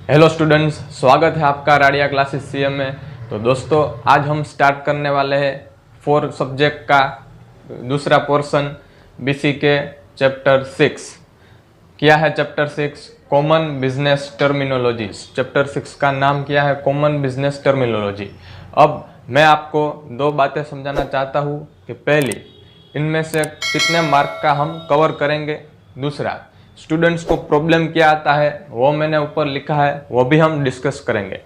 Hello students, स्वागत है आपका राडिया क्लासेस सीएम में। तो दोस्तों, आज हम स्टार्ट करने वाले हैं 4 सब्जेक्ट का दूसरा पोर्शन बीसी के चैप्टर 6। क्या है chapter 6? Common business terminologies. Chapter 6 का नाम क्या है? Common business terminology. अब मैं आपको 2 बातें समझाना चाहता हूँ कि पहली, इनमें से कितने मार्क का हम कवर करेंगे। दूसरा, स्टूडेंट्स को प्रॉब्लम क्या आता है वो मैंने ऊपर लिखा है, वो भी हम डिस्कस करेंगे।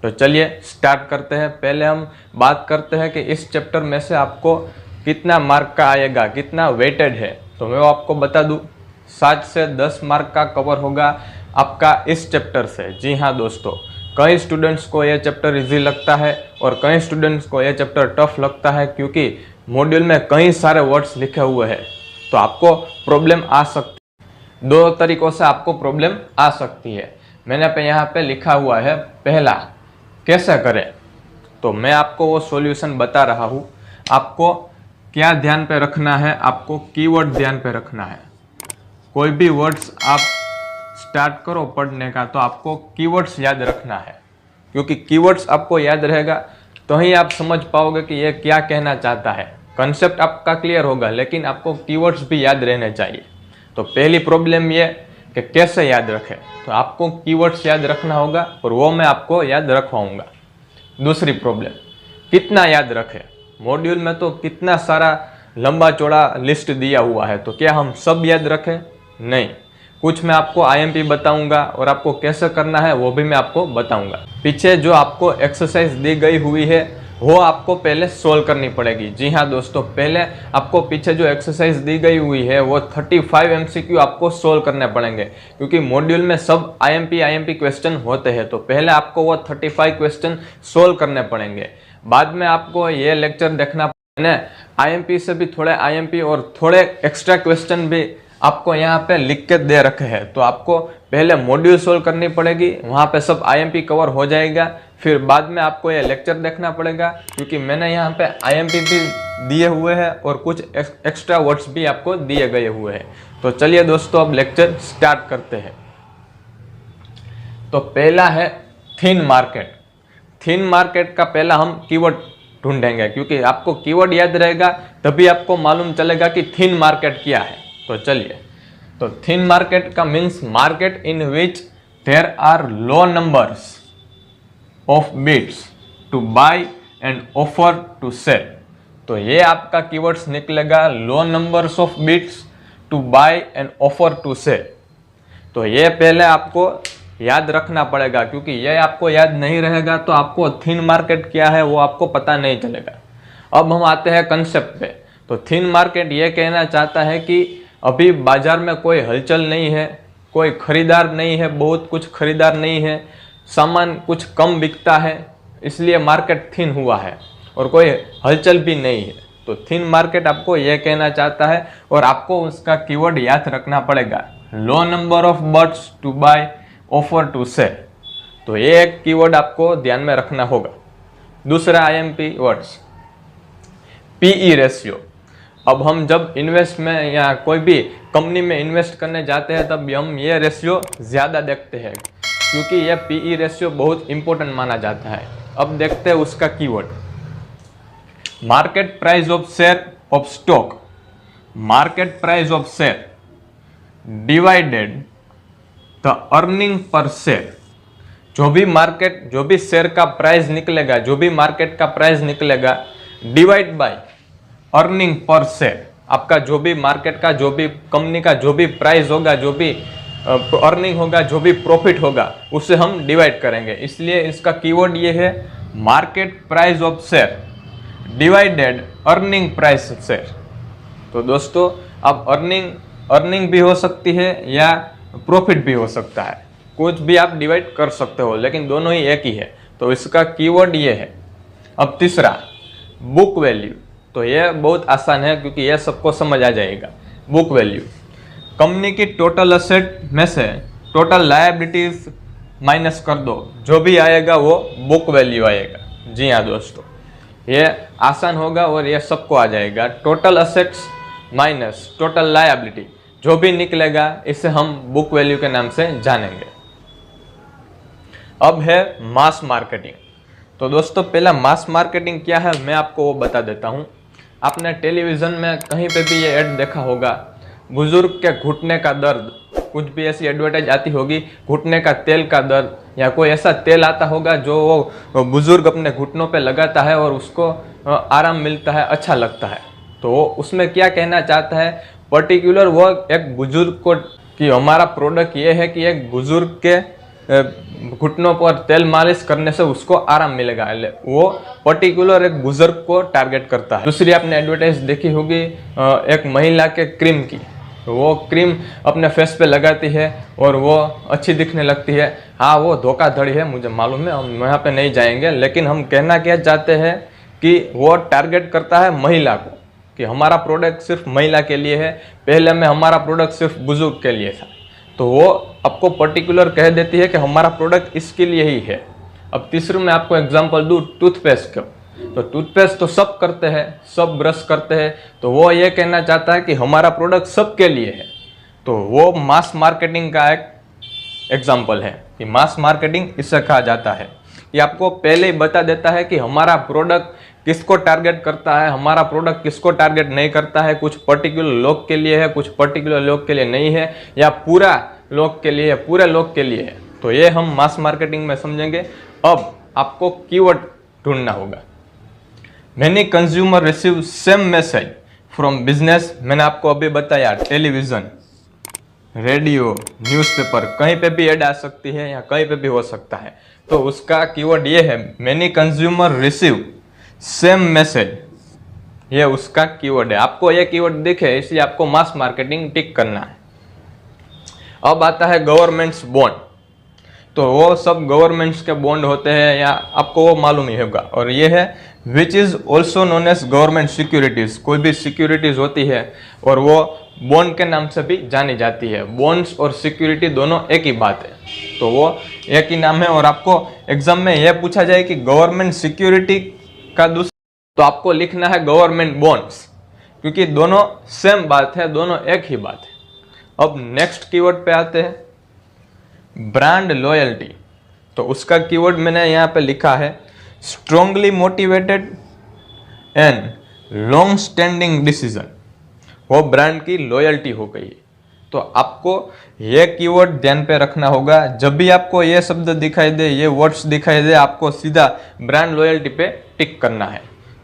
तो चलिए स्टार्ट करते हैं। पहले हम बात करते हैं कि इस चैप्टर में से आपको कितना मार्क का आएगा, कितना वेटेड है। तो मैं आपको बता दूं, 7 से 10 मार्क का कवर होगा आपका इस चैप्टर से। जी हाँ दोस्तों, कई स्टूडेंट्स को यह चैप्टर इजी लगता है और कई स्टूडेंट्स को यह चैप्टर टफ लगता है, क्योंकि मॉड्यूल में कई सारे वर्ड्स लिखे हुए हैं। तो आपको प्रॉब्लम आ सकती है, 2 तरीकों से आपको प्रॉब्लम आ सकती है। मैंने यहाँ पे लिखा हुआ है, पहला कैसे करें। तो मैं आपको वो सॉल्यूशन बता रहा हूँ। आपको क्या ध्यान पे रखना है? आपको कीवर्ड ध्यान पे रखना है। कोई भी वर्ड्स आप स्टार्ट करो पढ़ने का तो आपको कीवर्ड्स याद रखना है, क्योंकि कीवर्ड्स आपको याद रहेगा तो ही आप समझ पाओगे कि ये क्या कहना चाहता है। कंसेप्ट आपका क्लियर होगा, लेकिन आपको कीवर्ड्स भी याद रहने चाहिए। तो पहली प्रॉब्लम ये कि कैसे याद रखें। तो आपको कीवर्ड्स याद रखना होगा और वो मैं आपको याद रखवाऊंगा। दूसरी प्रॉब्लम, कितना याद रखें। मॉड्यूल में तो कितना सारा लंबा चौड़ा लिस्ट दिया हुआ है, तो क्या हम सब याद रखें? नहीं, कुछ मैं आपको आईएमपी बताऊंगा और आपको कैसे करना है वो भी मैं आपको बताऊंगा। पीछे जो आपको एक्सरसाइज दी गई हुई है वो आपको पहले सोल्व करनी पड़ेगी। जी हाँ दोस्तों, पहले आपको पीछे जो एक्सरसाइज दी गई हुई है वो 35 एमसीक्यू आपको सोल्व करने पड़ेंगे, क्योंकि मॉड्यूल में सब आईएमपी क्वेश्चन होते हैं। तो पहले आपको वो 35 क्वेश्चन सोल्व करने पड़ेंगे। बाद में आपको ये लेक्चर देखना पड़ेगा। आईएमपी से भी थोड़े आईएमपी और थोड़े एक्स्ट्रा क्वेश्चन भी आपको यहाँ पे लिख के दे रखे हैं। तो आपको पहले मॉड्यूल सोल्व करनी पड़ेगी, वहाँ पे सब आईएमपी कवर हो जाएगा। फिर बाद में आपको ये लेक्चर देखना पड़ेगा, क्योंकि मैंने यहाँ पे आईएमपी भी दिए हुए हैं और कुछ एक्स्ट्रा वर्ड्स भी आपको दिए गए हुए हैं। तो चलिए दोस्तों, अब लेक्चर स्टार्ट करते हैं। तो पहला है थिन मार्केट। थिन मार्केट का पहला हम कीवर्ड ढूंढेंगे, क्योंकि आपको कीवर्ड याद रहेगा तभी आपको मालूम चलेगा कि थिन मार्केट क्या है। तो चलिए, तो थिन मार्केट का means market in which there are low numbers of bids to buy and offer to sell. तो ये आपका कीवर्ड्स निकलेगा, low numbers of bids to buy and offer to sell. तो ये पहले आपको याद रखना पड़ेगा, क्योंकि ये आपको याद नहीं रहेगा तो आपको थिन मार्केट क्या है वो आपको पता नहीं चलेगा। अब हम आते हैं कंसेप्ट पे। तो थिन मार्केट ये कहना चाहता है कि अभी बाजार में कोई हलचल नहीं है, कोई खरीदार नहीं है, बहुत कुछ खरीदार नहीं है, सामान कुछ कम बिकता है, इसलिए मार्केट थिन हुआ है और कोई हलचल भी नहीं है। तो थिन मार्केट आपको यह कहना चाहता है और आपको उसका कीवर्ड याद रखना पड़ेगा, low number of birds to buy, offer to sell. तो ये एक कीवर्ड आपको ध्यान में रखना होगा। दूसरा आईएमपी वर्ड्स, पीई रेशियो। अब हम जब इन्वेस्ट में या कोई भी कंपनी में इन्वेस्ट करने जाते हैं तब हम ये रेशियो ज़्यादा देखते हैं, क्योंकि यह पीई रेशियो बहुत इंपॉर्टेंट माना जाता है। अब देखते हैं उसका keyword, market price of share of stock. Market price of share divided the earning per share. जो भी शेयर का प्राइस निकलेगा, जो भी मार्केट का प्राइस निकलेगा, divide by earning per share. आपका जो भी मार्केट का, जो भी कंपनी का जो भी प्राइस होगा, जो भी अर्निंग होगा, जो भी प्रॉफिट होगा, उससे हम डिवाइड करेंगे। इसलिए इसका कीवर्ड ये है, market price of share divided earning price of share. तो दोस्तों, अब अर्निंग भी हो सकती है या प्रॉफिट भी हो सकता है, कुछ भी आप डिवाइड कर सकते हो, लेकिन दोनों ही एक ही है। तो इसका कीवर्ड ये है। अब तीसरा, बुक वैल्यू। तो ये बहुत आसान है, क्योंकि ये सबको समझ आ जाएगा। बुक वैल्यू, कंपनी की टोटल असेट में से टोटल लायबिलिटीज माइनस कर दो, जो भी आएगा वो बुक वैल्यू आएगा। जी हाँ दोस्तों, ये आसान होगा और ये सबको आ जाएगा। Total assets minus total liability, जो भी निकलेगा इसे हम बुक वैल्यू के नाम से जानेंगे। अब है मास मार्केटिंग। तो दोस्तों पहला मास मार्केटिंग क्या है मैं आपको वो बता देता हूँ। आपने टेलीविज़न में कहीं पे भी ये ऐड देखा होगा, बुजुर्ग के घुटने का दर्द, कुछ भी ऐसी एडवर्टाइज आती होगी, घुटने का तेल का दर्द, या कोई ऐसा तेल आता होगा जो वो बुजुर्ग अपने घुटनों पे लगाता है और उसको आराम मिलता है, अच्छा लगता है। तो वो उसमें क्या कहना चाहता है, पर्टिकुलर वो एक बुजुर्ग को, कि हमारा प्रोडक्ट ये है कि एक बुजुर्ग के घुटनों पर तेल मालिश करने से उसको आराम मिलेगा। वो पर्टिकुलर एक बुजुर्ग को टारगेट करता है। दूसरी आपने एडवर्टाइज देखी होगी एक महिला के क्रीम की, वो क्रीम अपने फेस पे लगाती है और वो अच्छी दिखने लगती है। हाँ वो धोखाधड़ी है, मुझे मालूम है, हम यहाँ पे नहीं जाएंगे, लेकिन हम कहना क्या चाहते हैं कि वो टारगेट करता है महिला को, कि हमारा प्रोडक्ट सिर्फ महिला के लिए है, पहले में हमारा प्रोडक्ट सिर्फ बुजुर्ग के लिए था। तो वो आपको पर्टिकुलर कह देती है कि हमारा प्रोडक्ट इसके लिए ही है। अब तीसरे में आपको एग्जांपल दूँ टूथपेस्ट का, तो टूथपेस्ट तो सब करते हैं, सब ब्रश करते हैं, तो वो ये कहना चाहता है कि हमारा प्रोडक्ट सबके लिए है। तो वो मास मार्केटिंग का एक एग्जाम्पल है कि मास मार्केटिंग इससे कहा जाता है। ये आपको पहले ही बता देता है कि हमारा प्रोडक्ट किसको टारगेट करता है, हमारा प्रोडक्ट किसको टारगेट नहीं करता है, कुछ पर्टिकुलर लोग के लिए है, कुछ पर्टिकुलर लोग के लिए नहीं है, या पूरा लोग के लिए है, पूरे लोग के लिए है। तो ये हम मास मार्केटिंग में समझेंगे। अब आपको कीवर्ड ढूंढना होगा। Many consumer receive same message from business, मैंने आपको अभी बताया टेलीविजन, रेडियो, न्यूज़पेपर, कहीं पे भी ऐड आ सकती है या कहीं पे भी हो सकता है। तो उसका कीवर्ड ये है, many consumer receive same message, ये उसका कीवर्ड है। आपको ये कीवर्ड दिखे इसलिए आपको मास मार्केटिंग टिक करना है। अब आता है गवर्नमेंट्स बॉन्ड, तो वो सब गवर्नमेंट्स के बॉन्ड होते हैं, या आपको वो मालूम ही होगा। और ये है which is also known as government securities, कोई भी सिक्योरिटीज होती है और वो बॉन्ड के नाम से भी जानी जाती है। बॉन्ड्स और सिक्योरिटी दोनों एक ही बात है, तो वो एक ही नाम है। और आपको एग्जाम में यह पूछा जाए कि गवर्नमेंट सिक्योरिटी का दूसरा, तो आपको लिखना है गवर्नमेंट बॉन्ड्स, क्योंकि दोनों सेम बात है, दोनों एक ही बात है। अब नेक्स्ट कीवर्ड पे आते हैं, ब्रांड लॉयल्टी। तो उसका कीवर्ड मैंने यहाँ पे लिखा है strongly motivated and long standing decision, वो ब्रांड की लॉयल्टी हो गई। तो आपको ये कीवर्ड ध्यान पे रखना होगा। जब भी आपको ये शब्द दिखाई दे, ये वर्ड्स दिखाई दे, आपको सीधा ब्रांड लॉयल्टी पे टिक करना है।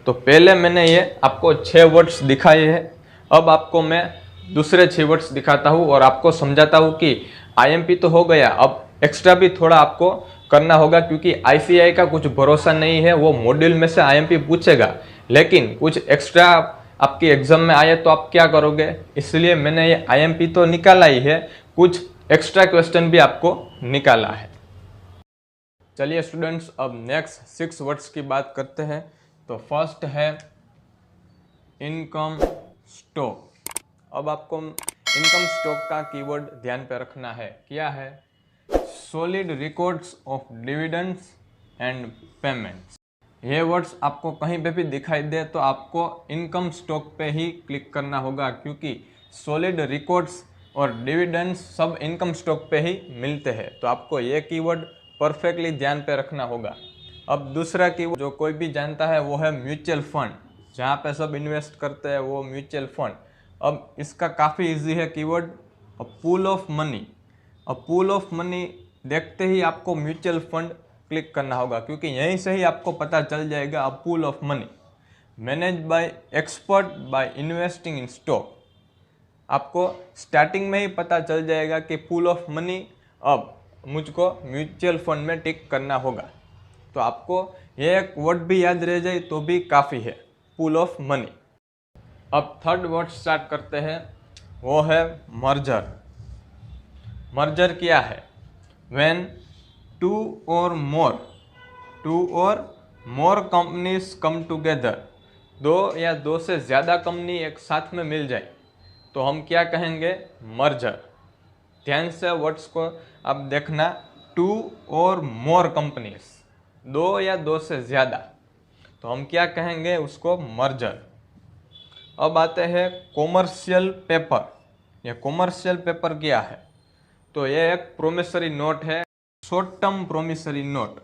तो पहले मैंने ये आपको 6 वर्ड्स दिखाए हैं, अब आपको मैं दूसरे 6 वर्ड्स दिखाता हूँ और आपको समझाता हूँ कि आईएमपी तो हो गया, अब एक्स्ट्रा भी थोड़ा आपको करना होगा, क्योंकि आईसीआई का कुछ भरोसा नहीं है, वो मॉड्यूल में से आईएमपी पूछेगा, लेकिन कुछ एक्स्ट्रा आपकी एग्जाम में आए तो आप क्या करोगे, इसलिए मैंने ये आईएमपी तो निकाला ही है, कुछ एक्स्ट्रा क्वेश्चन भी आपको निकाला है। चलिए स्टूडेंट्स, अब नेक्स्ट 6 वर्ड्स की बात करते हैं। तो फर्स्ट है इनकम स्टॉक। अब आपको इनकम स्टॉक का कीवर्ड ध्यान पे रखना है, क्या है, solid records of dividends and payments. ये वर्ड्स आपको कहीं पे भी दिखाई दे तो आपको इनकम स्टॉक पे ही क्लिक करना होगा, क्योंकि सॉलिड रिकॉर्ड्स और डिविडेंड्स सब इनकम स्टॉक पे ही मिलते हैं। तो आपको ये कीवर्ड परफेक्टली ध्यान पे रखना होगा। अब दूसरा कीवर्ड जो कोई भी जानता है वो है म्यूचुअल फंड, जहाँ पे सब इन्वेस्ट करते हैं वो म्यूचुअल फंड। अब इसका काफ़ी इजी है keyword, a pool of money. A pool of money देखते ही आपको म्यूचुअल फंड क्लिक करना होगा, क्योंकि यहीं से ही आपको पता चल जाएगा अ pool of money manage by expert by investing in stock. आपको स्टार्टिंग में ही पता चल जाएगा कि पूल ऑफ मनी, अब मुझको म्यूचुअल फंड में टिक करना होगा। तो आपको ये एक वर्ड भी याद रह जाए तो भी काफ़ी है, पूल ऑफ मनी। अब थर्ड वर्ड स्टार्ट करते हैं, वो है मर्जर। मर्जर क्या है, व्हेन टू और मोर कंपनीज कम टुगेदर, दो या दो से ज़्यादा कंपनी एक साथ में मिल जाए तो हम क्या कहेंगे, मर्जर। ध्यान से वर्ड्स को अब देखना, टू और मोर कंपनीज, दो या दो से ज़्यादा, तो हम क्या कहेंगे उसको, मर्जर। अब आते हैं कॉमर्शियल पेपर। यह कॉमर्शियल पेपर क्या है, तो यह एक प्रोमिसरी नोट है, शॉर्ट टर्म प्रोमिसरी नोट।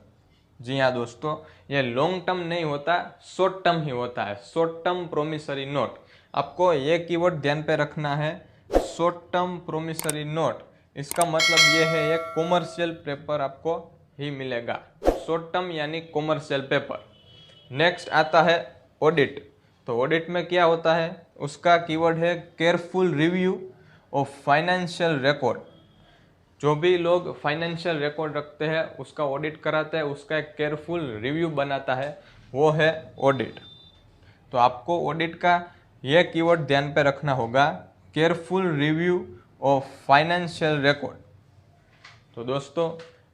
जी हाँ दोस्तों, ये लॉन्ग टर्म नहीं होता, शॉर्ट टर्म ही होता है, शॉर्ट टर्म प्रोमिसरी नोट। आपको ये कीवर्ड ध्यान पे रखना है, शॉर्ट टर्म प्रोमिसरी नोट। इसका मतलब ये है एक कॉमर्शियल पेपर आपको ही मिलेगा, शॉर्ट टर्म यानी कॉमर्शियल पेपर। नेक्स्ट आता है ऑडिट। तो ऑडिट में क्या होता है, उसका कीवर्ड है careful review of financial record. जो भी लोग फाइनेंशियल रिकॉर्ड रखते हैं उसका ऑडिट कराते हैं, उसका एक केयरफुल रिव्यू बनाता है, वो है ऑडिट। तो आपको ऑडिट का यह कीवर्ड ध्यान पे रखना होगा, careful review of financial record. तो दोस्तों,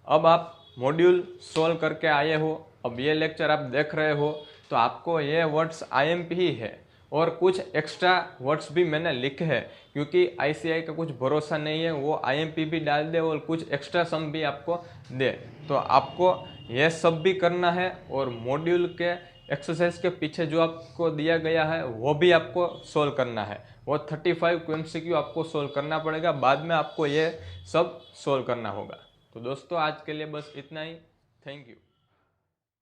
अब आप मॉड्यूल सोल्व करके आए हो, अब ये लेक्चर आप देख रहे हो, तो आपको ये वर्ड्स आईएमपी ही है और कुछ एक्स्ट्रा वर्ड्स भी मैंने लिखे हैं, क्योंकि आईसीआई का कुछ भरोसा नहीं है, वो आईएमपी भी डाल दे और कुछ एक्स्ट्रा सम भी आपको दे। तो आपको ये सब भी करना है और मॉड्यूल के एक्सरसाइज के पीछे जो आपको दिया गया है वो भी आपको सोल्व करना है। वो 35 MCQ आपको सोल्व करना पड़ेगा, बाद में आपको ये सब सोल्व करना होगा। तो दोस्तों, आज के लिए बस इतना ही। Thank you.